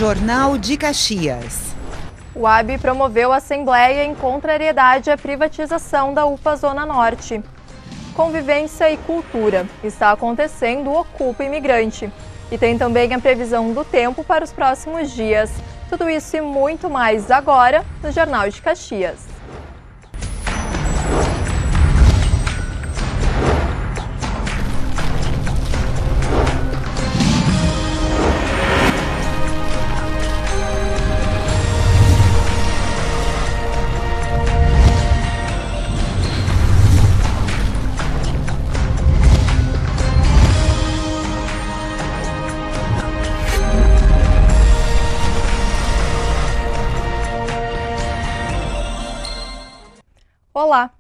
Jornal de Caxias. O AB promoveu a assembleia em contrariedade à privatização da UPA Zona Norte. Convivência e cultura. Está acontecendo o Ocupa Imigrante. E tem também a previsão do tempo para os próximos dias. Tudo isso e muito mais agora no Jornal de Caxias. Olá!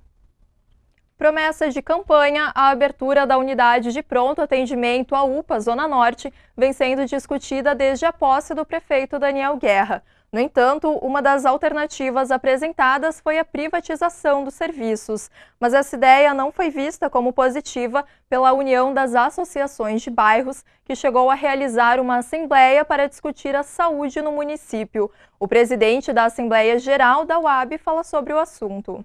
Promessa de campanha, a abertura da unidade de pronto atendimento à UPA Zona Norte vem sendo discutida desde a posse do prefeito Daniel Guerra. No entanto, uma das alternativas apresentadas foi a privatização dos serviços, mas essa ideia não foi vista como positiva pela União das Associações de Bairros, que chegou a realizar uma assembleia para discutir a saúde no município. O presidente da Assembleia Geral da UAB fala sobre o assunto.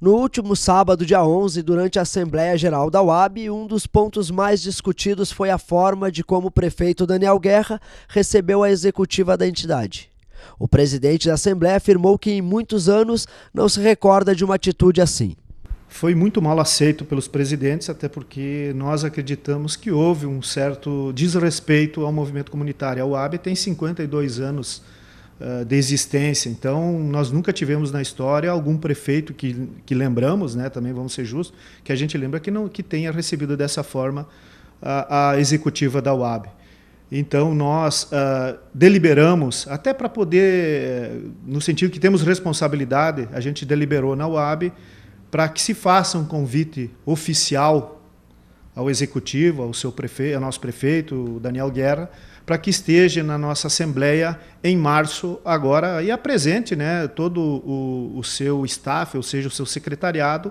No último sábado, dia 11, durante a Assembleia Geral da UAB, um dos pontos mais discutidos foi a forma de como o prefeito Daniel Guerra recebeu a executiva da entidade. O presidente da Assembleia afirmou que em muitos anos não se recorda de uma atitude assim. Foi muito mal aceito pelos presidentes, até porque nós acreditamos que houve um certo desrespeito ao movimento comunitário. A UAB tem 52 anos de existência, então nós nunca tivemos na história algum prefeito que lembramos, né, também vamos ser justos, que a gente lembra que tenha recebido dessa forma a executiva da UAB. Então nós deliberamos, até para poder, no sentido que temos responsabilidade, a gente deliberou na UAB para que se faça um convite oficial ao executivo, ao seu prefeito, ao nosso prefeito, o Daniel Guerra, para que esteja na nossa Assembleia em março agora e apresente, né, todo o seu staff, ou seja, o seu secretariado,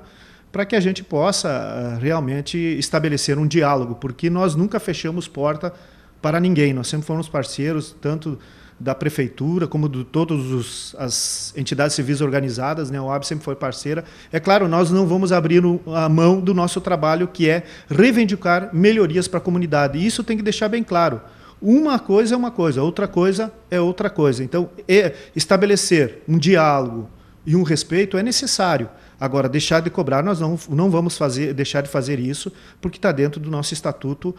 para que a gente possa realmente estabelecer um diálogo, porque nós nunca fechamos porta para ninguém, nós sempre fomos parceiros, tanto da prefeitura como de todas as entidades civis organizadas, né? A UAB sempre foi parceira. É claro, nós não vamos abrir a mão do nosso trabalho, que é reivindicar melhorias para a comunidade, e isso tem que deixar bem claro. Uma coisa é uma coisa, outra coisa é outra coisa. Então, estabelecer um diálogo e um respeito é necessário. Agora, deixar de cobrar, nós não vamos deixar de fazer isso, porque está dentro do nosso estatuto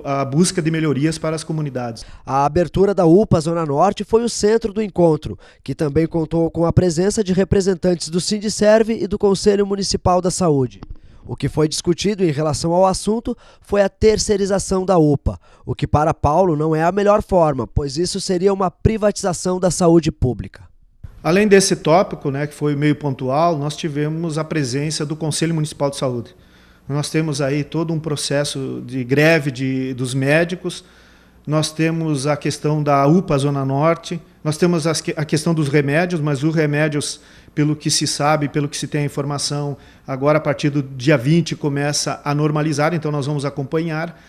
a busca de melhorias para as comunidades. A abertura da UPA Zona Norte foi o centro do encontro, que também contou com a presença de representantes do Sindiserve e do Conselho Municipal da Saúde. O que foi discutido em relação ao assunto foi a terceirização da UPA, o que para Paulo não é a melhor forma, pois isso seria uma privatização da saúde pública. Além desse tópico, né, que foi meio pontual, nós tivemos a presença do Conselho Municipal de Saúde. Nós temos aí todo um processo de greve dos médicos, nós temos a questão da UPA Zona Norte, nós temos a questão dos remédios, mas os remédios, pelo que se sabe, pelo que se tem a informação, agora a partir do dia 20 começa a normalizar, então nós vamos acompanhar.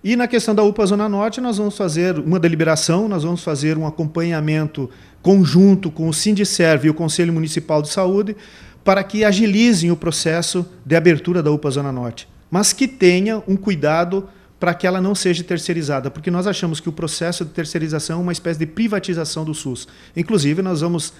E na questão da UPA Zona Norte, nós vamos fazer uma deliberação, nós vamos fazer um acompanhamento conjunto com o Sindiserve e o Conselho Municipal de Saúde para que agilizem o processo de abertura da UPA Zona Norte, mas que tenha um cuidado para que ela não seja terceirizada, porque nós achamos que o processo de terceirização é uma espécie de privatização do SUS. Inclusive, nós vamos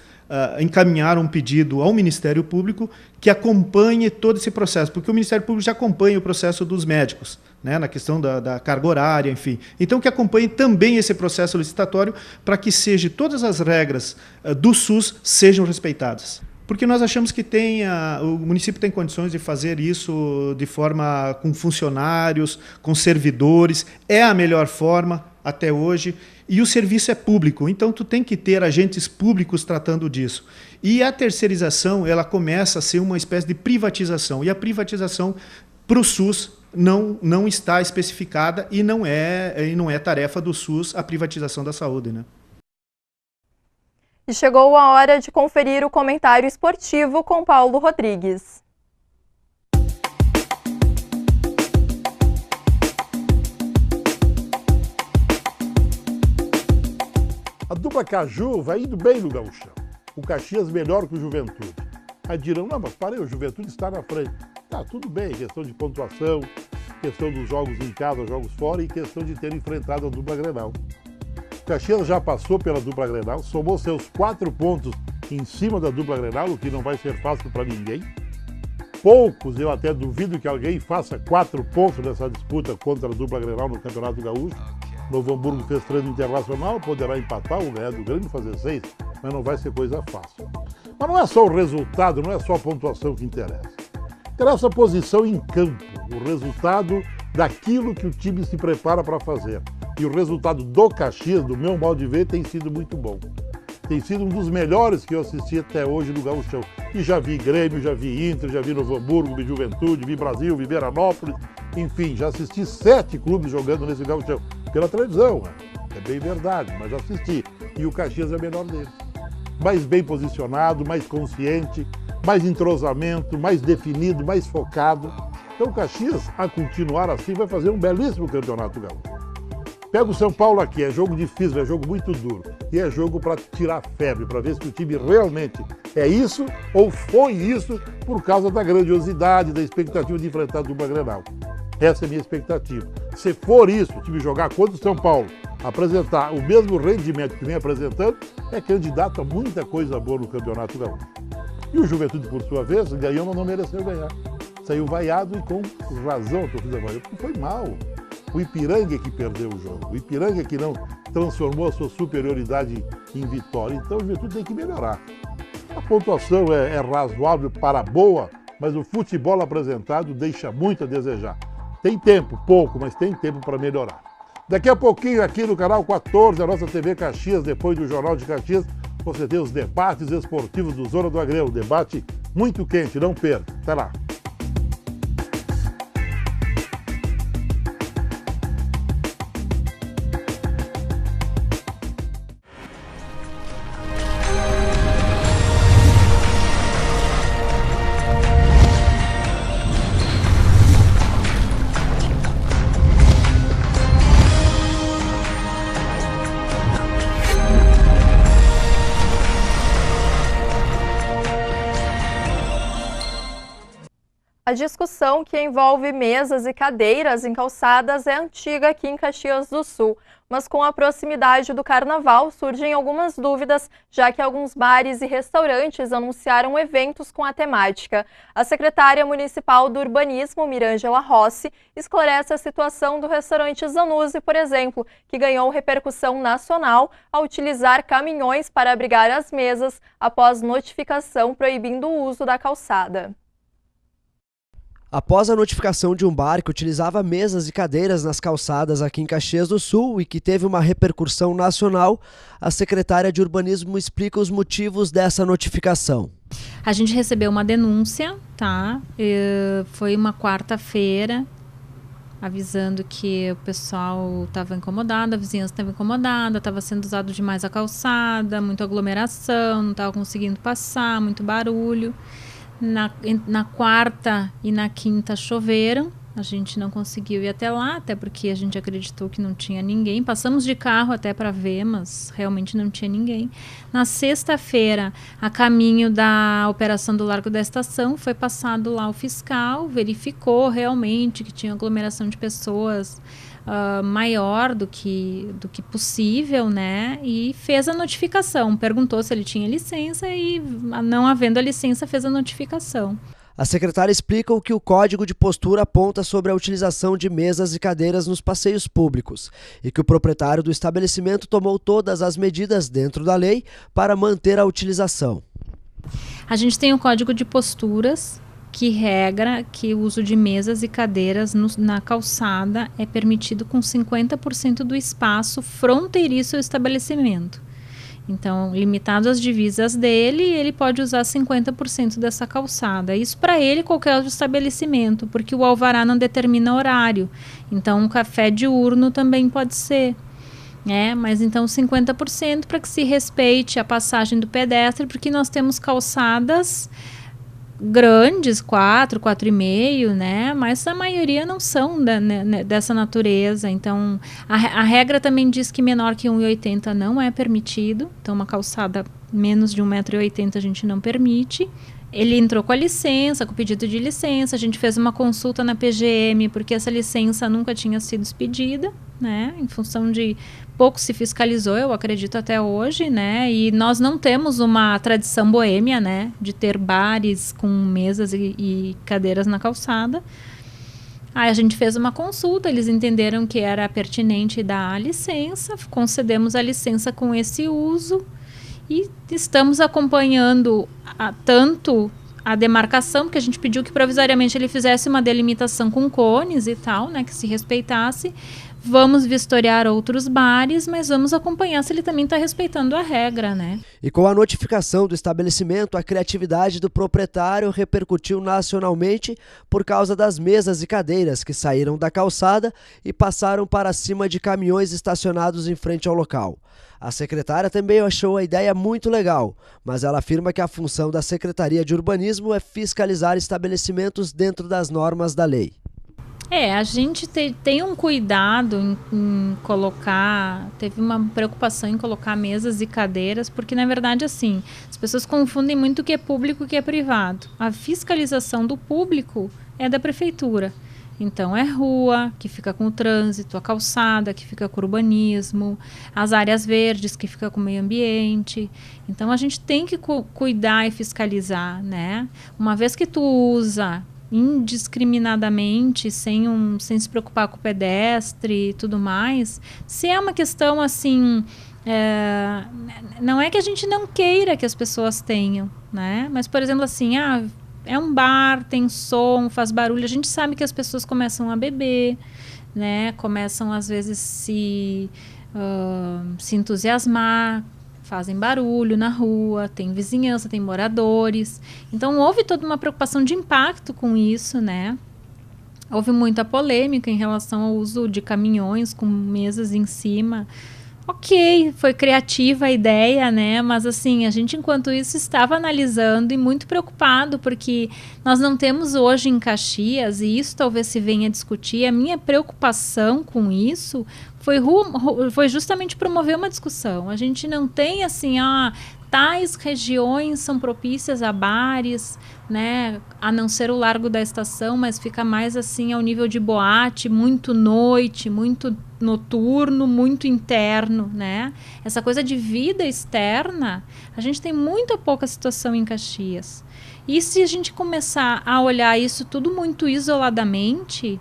encaminhar um pedido ao Ministério Público que acompanhe todo esse processo, porque o Ministério Público já acompanha o processo dos médicos, né, na questão da carga horária, enfim. Então, que acompanhe também esse processo licitatório para que todas as regras do SUS sejam respeitadas. Porque nós achamos que o município tem condições de fazer isso de forma com funcionários, com servidores, é a melhor forma até hoje, e o serviço é público, então tu tem que ter agentes públicos tratando disso. E a terceirização, ela começa a ser uma espécie de privatização, e a privatização para o SUS não está especificada e não é tarefa do SUS a privatização da saúde, né? E chegou a hora de conferir o comentário esportivo com Paulo Rodrigues. dupla Caju vai indo bem no gauchão. O Caxias melhor que o Juventude. Aí dirão, não, mas parei, o Juventude está na frente. Tá, tudo bem, questão de pontuação, questão dos jogos em casa, jogos fora e questão de ter enfrentado a dupla Grenal. O Caxias já passou pela dupla Grenal, somou seus 4 pontos em cima da dupla Grenal, o que não vai ser fácil para ninguém. Poucos, eu até duvido que alguém faça 4 pontos nessa disputa contra a dupla Grenal no Campeonato Gaúcho. Novo Hamburgo fez treino internacional, poderá empatar ou ganhar do Grêmio, fazer 6, mas não vai ser coisa fácil. Mas não é só o resultado, não é só a pontuação que interessa. Interessa a posição em campo, o resultado daquilo que o time se prepara para fazer. E o resultado do Caxias, do meu modo de ver, tem sido muito bom. Tem sido um dos melhores que eu assisti até hoje no Gauchão. E já vi Grêmio, já vi Inter, já vi Novo Hamburgo, vi Juventude, vi Brasil, vi Veranópolis. Enfim, já assisti 7 clubes jogando nesse Gauchão. Pela televisão, é bem verdade, mas assisti. E o Caxias é o melhor deles. Mais bem posicionado, mais consciente, mais entrosamento, mais definido, mais focado. Então o Caxias, a continuar assim, vai fazer um belíssimo campeonato gaúcho. Pega o São Paulo aqui, é jogo difícil, é jogo muito duro. E é jogo para tirar febre, para ver se o time realmente é isso ou foi isso por causa da grandiosidade, da expectativa de enfrentar a dupla Grenal. Essa é a minha expectativa. Se for isso, o time jogar contra o São Paulo, apresentar o mesmo rendimento que vem apresentando, é candidato a muita coisa boa no Campeonato Gaúcho. E o Juventude, por sua vez, ganhou, mas não mereceu ganhar. Saiu vaiado e com razão a torcida vaiou, porque foi mal. O Ipiranga é que perdeu o jogo. O Ipiranga é que não transformou a sua superioridade em vitória. Então o Juventude tem que melhorar. A pontuação é razoável para boa, mas o futebol apresentado deixa muito a desejar. Tem tempo, pouco, mas tem tempo para melhorar. Daqui a pouquinho, aqui no canal 14, a nossa TV Caxias, depois do Jornal de Caxias, você tem os debates esportivos do Zona do Agreu. Debate muito quente, não perca. Até lá. A discussão que envolve mesas e cadeiras em calçadas é antiga aqui em Caxias do Sul, mas com a proximidade do Carnaval surgem algumas dúvidas, já que alguns bares e restaurantes anunciaram eventos com a temática. A secretária municipal do Urbanismo, Mirângela Rossi, esclarece a situação do restaurante Zanuzzi, por exemplo, que ganhou repercussão nacional ao utilizar caminhões para abrigar as mesas após notificação proibindo o uso da calçada. Após a notificação de um bar que utilizava mesas e cadeiras nas calçadas aqui em Caxias do Sul e que teve uma repercussão nacional, a secretária de Urbanismo explica os motivos dessa notificação. A gente recebeu uma denúncia, tá? Foi uma quarta-feira, avisando que o pessoal estava incomodado, a vizinhança estava incomodada, estava sendo usado demais a calçada, muita aglomeração, não estava conseguindo passar, muito barulho. Na quarta e na quinta choveram, a gente não conseguiu ir até lá, até porque a gente acreditou que não tinha ninguém. Passamos de carro até para ver, mas realmente não tinha ninguém. Na sexta-feira, a caminho da operação do Largo da Estação, foi passado lá o fiscal, verificou realmente que tinha aglomeração de pessoas maior do que possível, né? E fez a notificação, perguntou se ele tinha licença e, não havendo a licença, fez a notificação. A secretária explica o que o Código de Postura aponta sobre a utilização de mesas e cadeiras nos passeios públicos e que o proprietário do estabelecimento tomou todas as medidas dentro da lei para manter a utilização. A gente tem o Código de Posturas, que regra que o uso de mesas e cadeiras na calçada é permitido com 50% do espaço fronteiriço ao estabelecimento. Então, limitado às divisas dele, ele pode usar 50% dessa calçada. Isso para ele, qualquer outro estabelecimento, porque o alvará não determina horário. Então, um café diurno também pode ser. Mas então 50% para que se respeite a passagem do pedestre, porque nós temos calçadas grandes, 4, 4,5, né? Mas a maioria não são dessa natureza. Então, a regra também diz que menor que 1,80 não é permitido. Então, uma calçada menos de 1,80 m a gente não permite. Ele entrou com a licença, com o pedido de licença. A gente fez uma consulta na PGM, porque essa licença nunca tinha sido expedida, né? Em função de pouco se fiscalizou, eu acredito, até hoje, né? E nós não temos uma tradição boêmia, né? De ter bares com mesas e cadeiras na calçada. Aí a gente fez uma consulta, eles entenderam que era pertinente dar a licença, concedemos a licença com esse uso e estamos acompanhando tanto a demarcação, porque a gente pediu que provisoriamente ele fizesse uma delimitação com cones e tal, né? Que se respeitasse. Vamos vistoriar outros bares, mas vamos acompanhar se ele também está respeitando a regra, né? E com a notificação do estabelecimento, a criatividade do proprietário repercutiu nacionalmente por causa das mesas e cadeiras que saíram da calçada e passaram para cima de caminhões estacionados em frente ao local. A secretária também achou a ideia muito legal, mas ela afirma que a função da Secretaria de Urbanismo é fiscalizar estabelecimentos dentro das normas da lei. A gente tem um cuidado em colocar, teve uma preocupação em colocar mesas e cadeiras, porque na verdade assim, as pessoas confundem muito o que é público e o que é privado. A fiscalização do público é da prefeitura. Então é rua, que fica com o trânsito, a calçada, que fica com o urbanismo, as áreas verdes, que fica com o meio ambiente. Então a gente tem que cuidar e fiscalizar, né? Uma vez que tu usa indiscriminadamente, sem se preocupar com o pedestre e tudo mais, se é uma questão assim, não é que a gente não queira que as pessoas tenham, né? Mas, por exemplo, assim, é um bar, tem som, faz barulho, a gente sabe que as pessoas começam a beber, né? Começam, às vezes, se entusiasmar, fazem barulho na rua, tem vizinhança, tem moradores. Então, houve toda uma preocupação de impacto com isso, né? Houve muita polêmica em relação ao uso de caminhões com mesas em cima. Ok, foi criativa a ideia, né? Mas, assim, a gente, enquanto isso, estava analisando e muito preocupado, porque nós não temos hoje em Caxias, e isso talvez se venha a discutir, a minha preocupação com isso foi justamente promover uma discussão. A gente não tem, assim, tais regiões são propícias a bares, né? A não ser o Largo da Estação, mas fica mais, assim, ao nível de boate, muito noite, muito noturno, muito interno, né? Essa coisa de vida externa, a gente tem muito pouca situação em Caxias. E se a gente começar a olhar isso tudo muito isoladamente,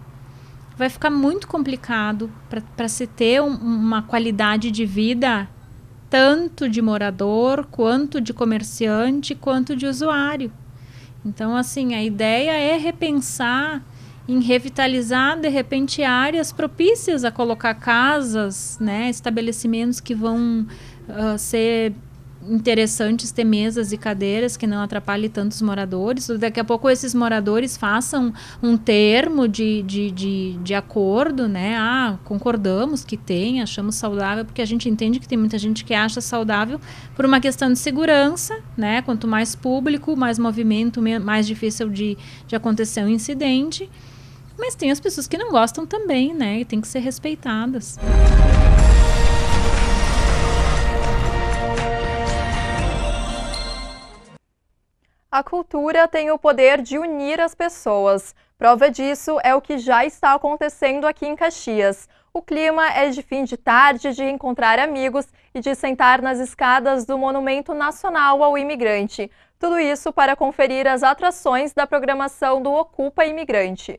vai ficar muito complicado para se ter uma qualidade de vida tanto de morador, quanto de comerciante, quanto de usuário. Então, assim, a ideia é repensar em revitalizar, de repente, áreas propícias a colocar casas, né, estabelecimentos que vão ser interessantes, ter mesas e cadeiras que não atrapalhem tantos moradores. Daqui a pouco esses moradores façam um termo de acordo, né? Concordamos que tem, achamos saudável, porque a gente entende que tem muita gente que acha saudável por uma questão de segurança, né? Quanto mais público, mais movimento, mais difícil de acontecer um incidente. Mas tem as pessoas que não gostam também, né? E tem que ser respeitadas. A cultura tem o poder de unir as pessoas. Prova disso é o que já está acontecendo aqui em Caxias. O clima é de fim de tarde, de encontrar amigos e de sentar nas escadas do Monumento Nacional ao Imigrante. Tudo isso para conferir as atrações da programação do Ocupa Imigrante.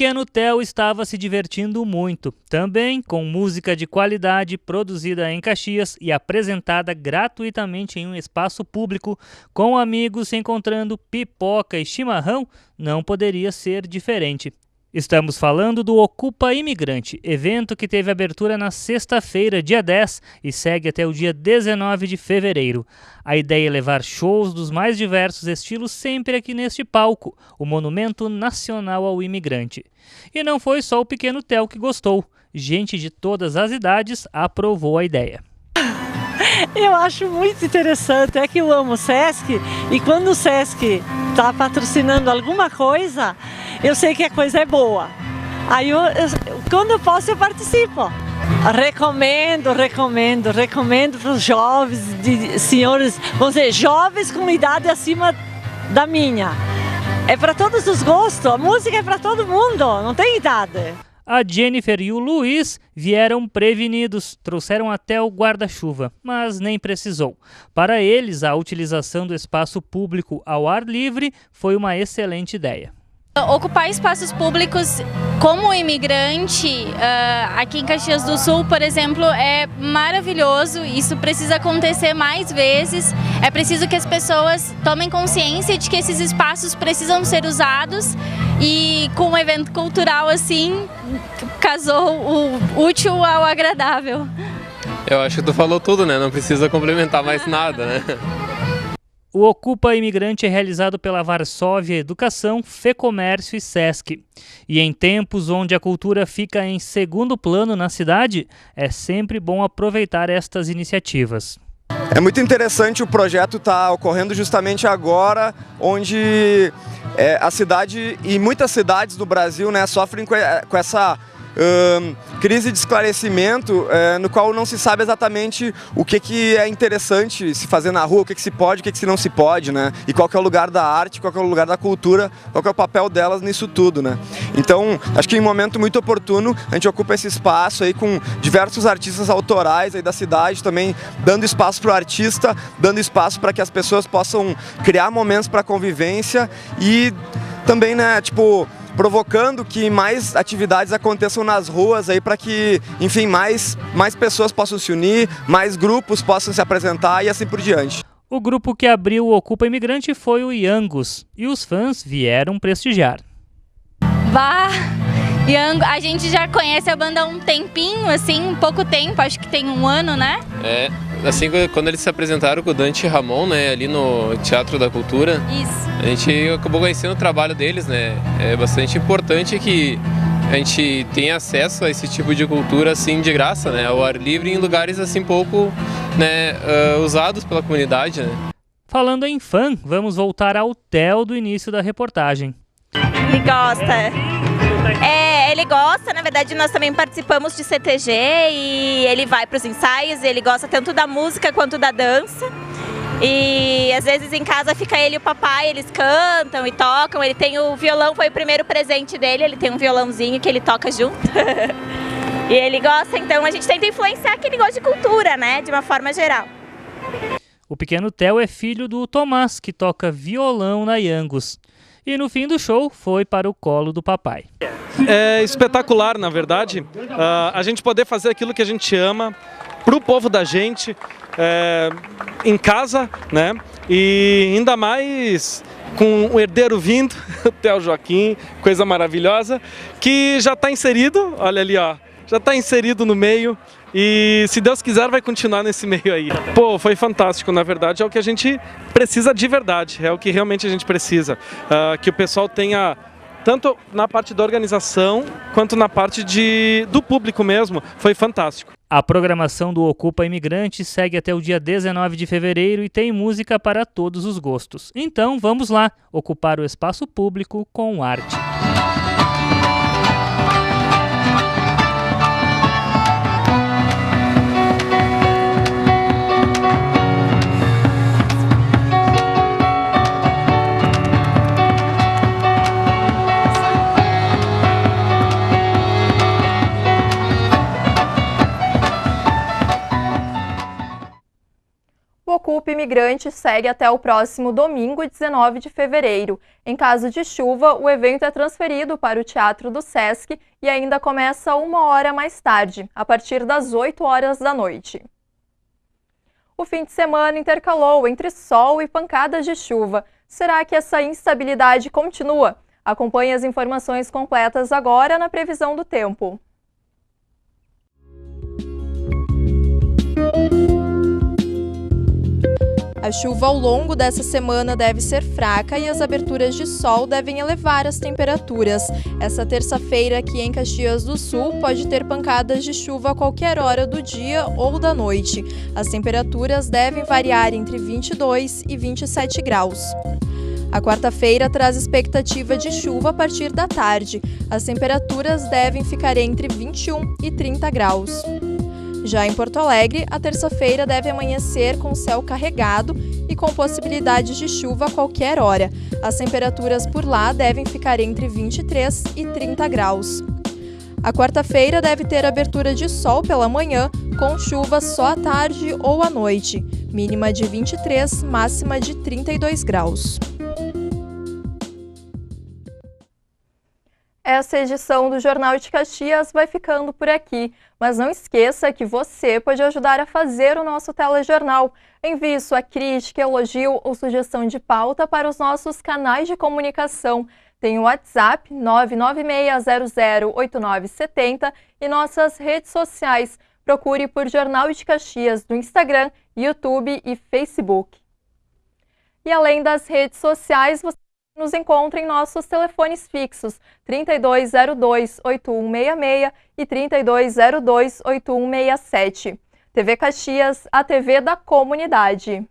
pequeno Theo estava se divertindo muito, também com música de qualidade produzida em Caxias e apresentada gratuitamente em um espaço público, com amigos se encontrando pipoca e chimarrão, não poderia ser diferente. Estamos falando do Ocupa Imigrante, evento que teve abertura na sexta-feira, dia 10, e segue até o dia 19 de fevereiro. A ideia é levar shows dos mais diversos estilos sempre aqui neste palco, o Monumento Nacional ao Imigrante. E não foi só o pequeno Theo que gostou. Gente de todas as idades aprovou a ideia. Eu acho muito interessante, é que eu amo o Sesc e quando o Sesc está patrocinando alguma coisa, eu sei que a coisa é boa. Aí quando eu posso eu participo. Recomendo para os jovens, senhores, vamos dizer, jovens com idade acima da minha. É para todos os gostos, a música é para todo mundo, não tem idade. A Jennifer e o Luiz vieram prevenidos, trouxeram até o guarda-chuva, mas nem precisou. Para eles, a utilização do espaço público ao ar livre foi uma excelente ideia. Ocupar espaços públicos como imigrante aqui em Caxias do Sul, por exemplo, é maravilhoso. Isso precisa acontecer mais vezes. É preciso que as pessoas tomem consciência de que esses espaços precisam ser usados e com um evento cultural assim, casou o útil ao agradável. Eu acho que tu falou tudo, né? Não precisa complementar mais nada, né? O Ocupa Imigrante é realizado pela Varsóvia Educação, Fecomércio e Sesc. E em tempos onde a cultura fica em segundo plano na cidade, é sempre bom aproveitar estas iniciativas. É muito interessante o projeto estar ocorrendo justamente agora, onde a cidade e muitas cidades do Brasil, né, sofrem com essa crise de esclarecimento, no qual não se sabe exatamente o que é interessante se fazer na rua, o que se pode, o que não se pode, né? E qual que é o lugar da arte, qual que é o lugar da cultura, qual que é o papel delas nisso tudo, né? Então, acho que em um momento muito oportuno, a gente ocupa esse espaço aí com diversos artistas autorais aí da cidade, também dando espaço para o artista, dando espaço para que as pessoas possam criar momentos para convivência e também, né, tipo, provocando que mais atividades aconteçam nas ruas aí para que, enfim, mais pessoas possam se unir, mais grupos possam se apresentar e assim por diante. O grupo que abriu o Ocupa Imigrante foi o Yangos e os fãs vieram prestigiar. A gente já conhece a banda há um tempinho, assim, pouco tempo, acho que tem um ano, né? Assim, quando eles se apresentaram com o Dante Ramon, né, ali no Teatro da Cultura, isso. A gente acabou conhecendo o trabalho deles, né? É bastante importante que a gente tenha acesso a esse tipo de cultura, assim, de graça, né, ao ar livre, em lugares, assim, pouco, né, usados pela comunidade, né? Falando em fã, vamos voltar ao Theo do início da reportagem. Ele gosta. Ele gosta, na verdade nós também participamos de CTG e ele vai para os ensaios, ele gosta tanto da música quanto da dança. E às vezes em casa fica ele e o papai, eles cantam e tocam, ele tem o violão, foi o primeiro presente dele, ele tem um violãozinho que ele toca junto. E ele gosta, então a gente tenta influenciar que ele gosta de cultura, né, de uma forma geral. O pequeno Theo é filho do Tomás, que toca violão na Yangos. E no fim do show foi para o colo do papai. É espetacular, na verdade, a gente poder fazer aquilo que a gente ama para o povo da gente, em casa, né? E ainda mais com o herdeiro vindo, o Theo Joaquim, coisa maravilhosa, que já está inserido, olha ali, ó, já está inserido no meio. E se Deus quiser vai continuar nesse meio aí. Pô, foi fantástico, na verdade é o que a gente precisa de verdade, é o que realmente a gente precisa. Que o pessoal tenha, tanto na parte da organização, quanto na parte do público mesmo, foi fantástico. A programação do Ocupa Imigrante segue até o dia 19 de fevereiro e tem música para todos os gostos. Então vamos lá, ocupar o espaço público com arte. O Ocupa Imigrante segue até o próximo domingo, 19 de fevereiro. Em caso de chuva, o evento é transferido para o Teatro do Sesc e ainda começa 1 hora mais tarde, a partir das 8 horas da noite. O fim de semana intercalou entre sol e pancadas de chuva. Será que essa instabilidade continua? Acompanhe as informações completas agora na previsão do tempo. A chuva ao longo dessa semana deve ser fraca e as aberturas de sol devem elevar as temperaturas. Essa terça-feira aqui em Caxias do Sul pode ter pancadas de chuva a qualquer hora do dia ou da noite. As temperaturas devem variar entre 22 e 27 graus. A quarta-feira traz expectativa de chuva a partir da tarde. As temperaturas devem ficar entre 21 e 30 graus. Já em Porto Alegre, a terça-feira deve amanhecer com céu carregado e com possibilidade de chuva a qualquer hora. As temperaturas por lá devem ficar entre 23 e 30 graus. A quarta-feira deve ter abertura de sol pela manhã, com chuva só à tarde ou à noite. Mínima de 23, máxima de 32 graus. Essa edição do Jornal de Caxias vai ficando por aqui, mas não esqueça que você pode ajudar a fazer o nosso telejornal. Envie sua crítica, elogio ou sugestão de pauta para os nossos canais de comunicação. Tem o WhatsApp 996008970 e nossas redes sociais. Procure por Jornal de Caxias no Instagram, YouTube e Facebook. E além das redes sociais, você nos encontra em nossos telefones fixos 3202-8166 e 3202-8167. TV Caxias, a TV da comunidade.